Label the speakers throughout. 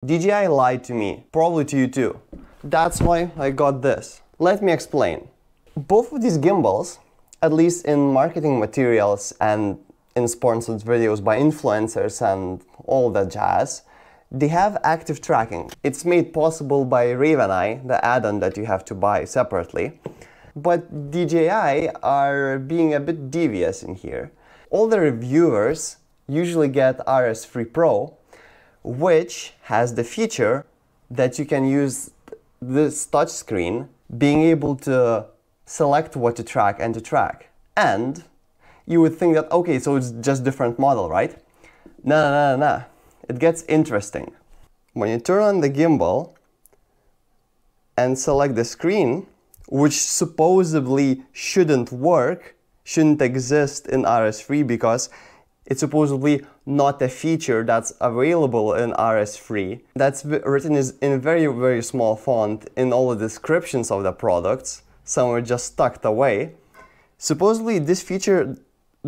Speaker 1: DJI lied to me, probably to you too. That's why I got this. Let me explain. Both of these gimbals, at least in marketing materials and in sponsored videos by influencers and all that jazz, they have active tracking. It's made possible by Raven Eye, the add-on that you have to buy separately. But DJI are being a bit devious in here. All the reviewers usually get RS3 Pro, which has the feature that you can use this touchscreen, being able to select what to track and to track. And you would think that, okay, so it's just different model, right? No. It gets interesting. When you turn on the gimbal and select the screen, which supposedly shouldn't work, shouldn't exist in RS3 because it's supposedly not a feature that's available in RS3. That's written in very, very small font in all the descriptions of the products. Some are just tucked away. Supposedly this feature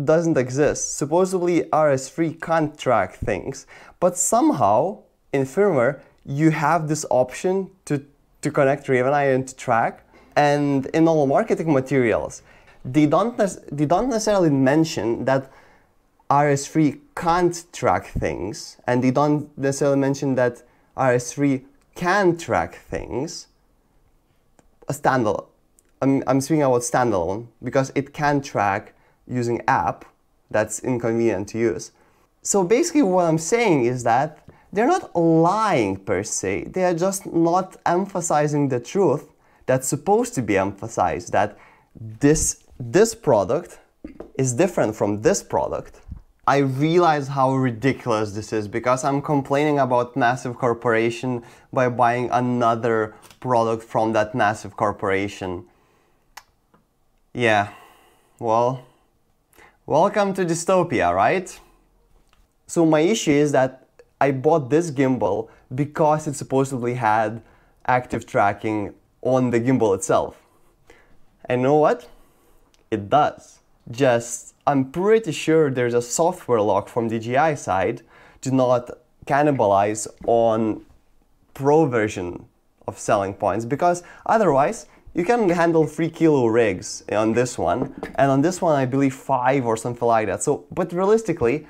Speaker 1: doesn't exist. Supposedly RS3 can't track things, but somehow in firmware you have this option to connect Raven Eye and to track. And in all marketing materials, they don't necessarily mention that RS3 can't track things, and they don't necessarily mention that RS3 can track things. A standalone. I'm speaking about standalone because it can track using app that's inconvenient to use. So basically what I'm saying is that they're not lying per se, they are just not emphasizing the truth that's supposed to be emphasized, that this product is different from this product. I realize how ridiculous this is because I'm complaining about massive corporation by buying another product from that massive corporation. Yeah, well, welcome to dystopia, right? So my issue is that I bought this gimbal because it supposedly had active tracking on the gimbal itself. And you know what? It does. Just, I'm pretty sure there's a software lock from DJI side to not cannibalize on Pro version of selling points, because otherwise you can handle 3 kilo rigs on this one, and on this one I believe 5 or something like that. So, but realistically,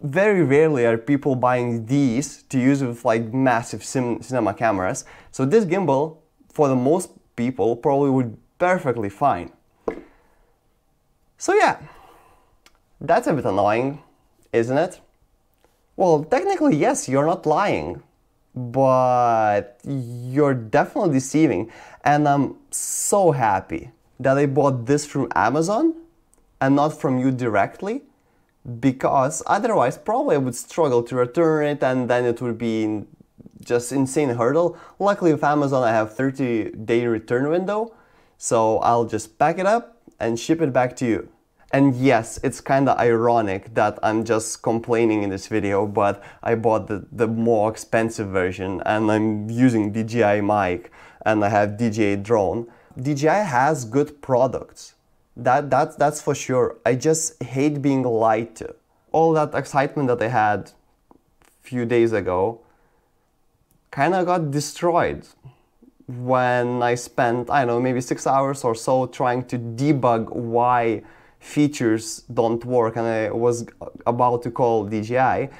Speaker 1: very rarely are people buying these to use with like massive cinema cameras. So this gimbal, for the most people, probably would be perfectly fine. So yeah, that's a bit annoying, isn't it? Well, technically yes, you're not lying, but you're definitely deceiving. And I'm so happy that I bought this from Amazon and not from you directly, because otherwise probably I would struggle to return it, and then it would be just insane hurdle. Luckily with Amazon I have 30-day return window, so I'll just pack it up and ship it back to you. And yes, it's kinda ironic that I'm just complaining in this video, but I bought the more expensive version and I'm using DJI mic and I have DJI drone. DJI has good products. That's for sure. I just hate being lied to. All that excitement that I had a few days ago kinda got destroyed when I spent, I don't know, maybe 6 hours or so trying to debug why features don't work, and I was about to call DJI.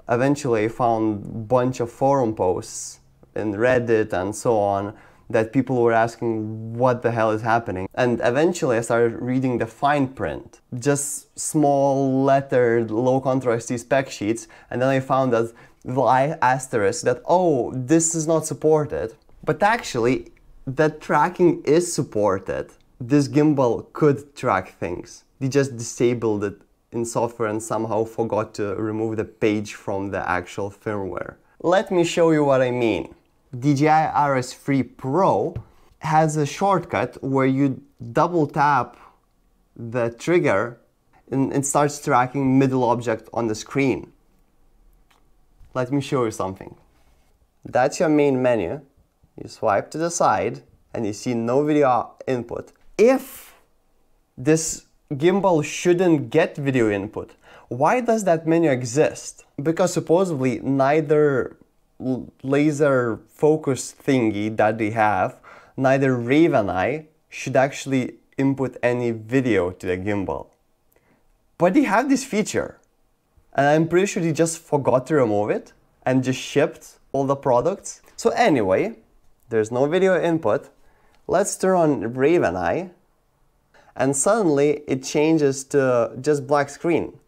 Speaker 1: Eventually I found a bunch of forum posts in Reddit and so on that people were asking what the hell is happening. And eventually I started reading the fine print, just small lettered low contrast spec sheets, and then I found that little asterisk that, oh, this is not supported. But actually that tracking is supported. This gimbal could track things. They just disabled it in software and somehow forgot to remove the page from the actual firmware. Let me show you what I mean. DJI RS3 Pro has a shortcut where you double tap the trigger and it starts tracking middle object on the screen. Let me show you something. That's your main menu. You swipe to the side and you see no video input. If this gimbal shouldn't get video input, why does that menu exist? Because supposedly neither laser focus thingy that they have, neither Rave and I should actually input any video to the gimbal. But they have this feature, and I'm pretty sure they just forgot to remove it and just shipped all the products. So anyway, there's no video input. Let's turn on Rave and I, and suddenly it changes to just black screen.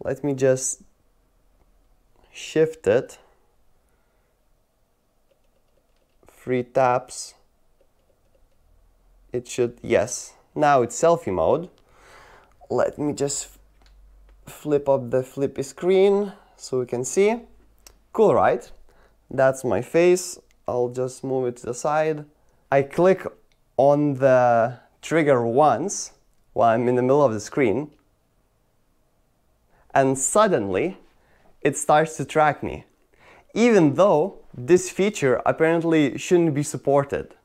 Speaker 1: Let me just shift it. 3 taps. It should, yes. Now it's selfie mode. Let me just flip up the flippy screen so we can see. Cool, right? That's my face. I'll just move it to the side. I click on the trigger once while I'm in the middle of the screen, and suddenly it starts to track me, even though this feature apparently shouldn't be supported.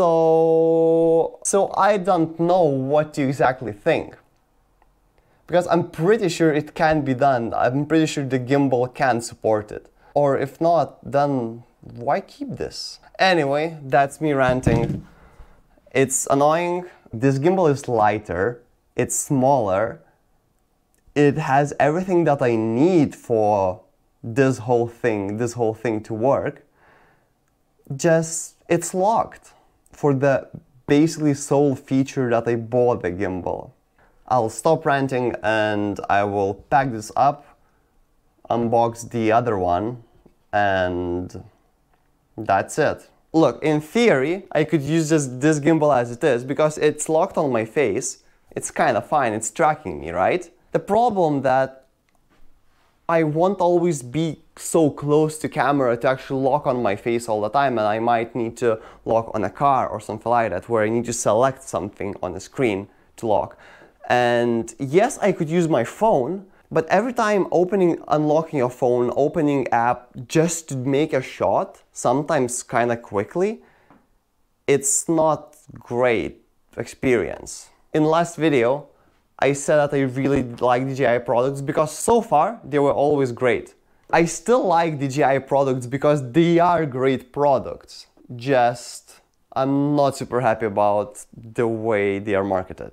Speaker 1: So I don't know what to exactly think, because I'm pretty sure it can be done. I'm pretty sure the gimbal can support it. Or if not, then why keep this? Anyway, that's me ranting. It's annoying. This gimbal is lighter, it's smaller, it has everything that I need for this whole thing to work. Just, it's locked for the basically sole feature that I bought the gimbal. I'll stop ranting and I will pack this up, unbox the other one, and that's it. Look, in theory, I could use just this gimbal as it is because it's locked on my face. It's kind of fine, it's tracking me, right? The problem that I won't always be so close to camera to actually lock on my face all the time, and I might need to lock on a car or something like that, where I need to select something on the screen to lock. And yes, I could use my phone, but every time unlocking a phone, opening app just to make a shot, sometimes kind of quickly, it's not great experience. In the last video, I said that I really like DJI products because so far they were always great. I still like DJI products because they are great products. Just, I'm not super happy about the way they are marketed,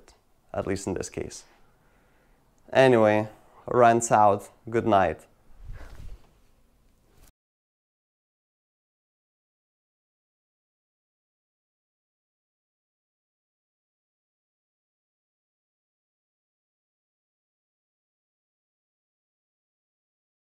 Speaker 1: at least in this case. Anyway, rants out. Good night.